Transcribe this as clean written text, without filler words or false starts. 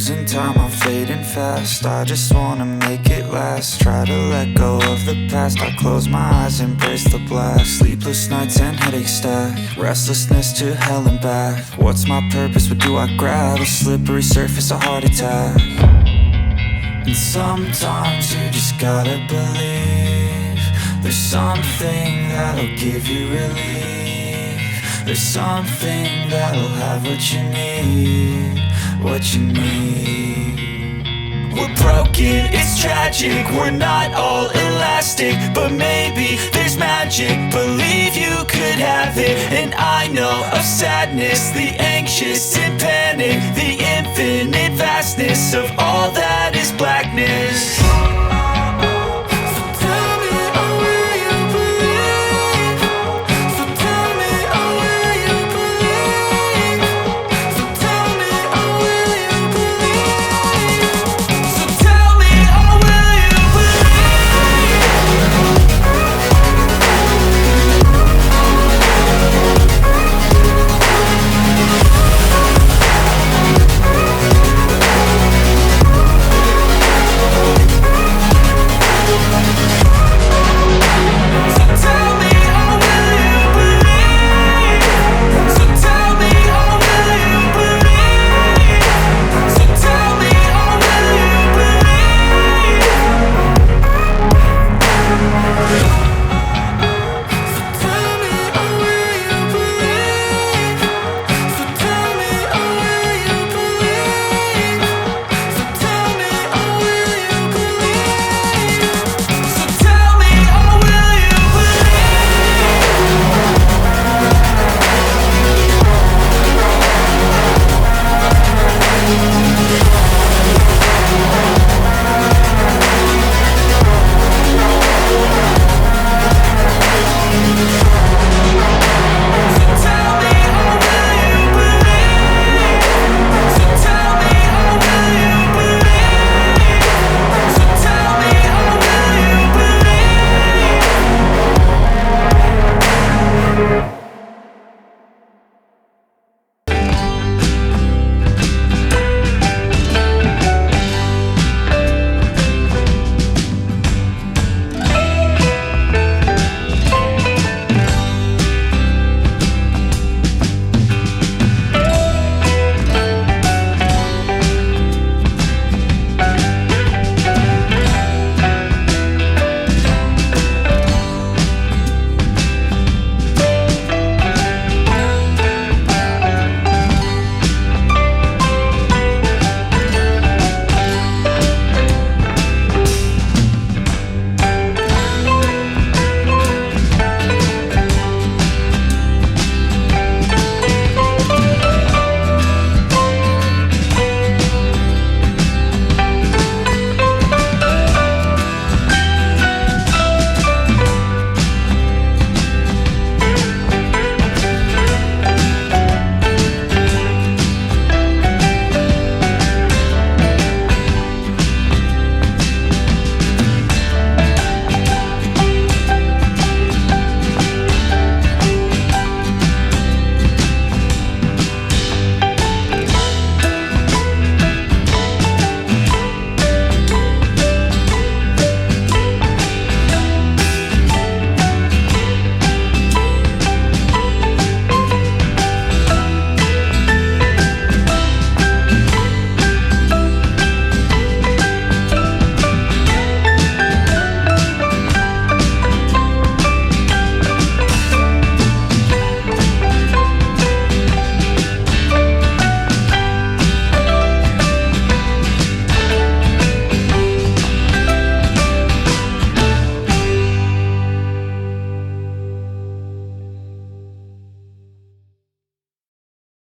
losing time, I'm fading fast. I just wanna make it last. Try to let go of the past. I close my eyes, embrace the blast. Sleepless nights and headaches stack. Restlessness to hell and back. What's my purpose? What do I grab? A slippery surface, a heart attack. And sometimes you just gotta believe there's something that'll give you relief. There's something that'll have what you need, what you need. We're broken, it's tragic, we're not all elastic, but maybe there's magic. Believe you could have it. And I know of sadness, the anxious and panic, the infinite vastness of all that is blackness.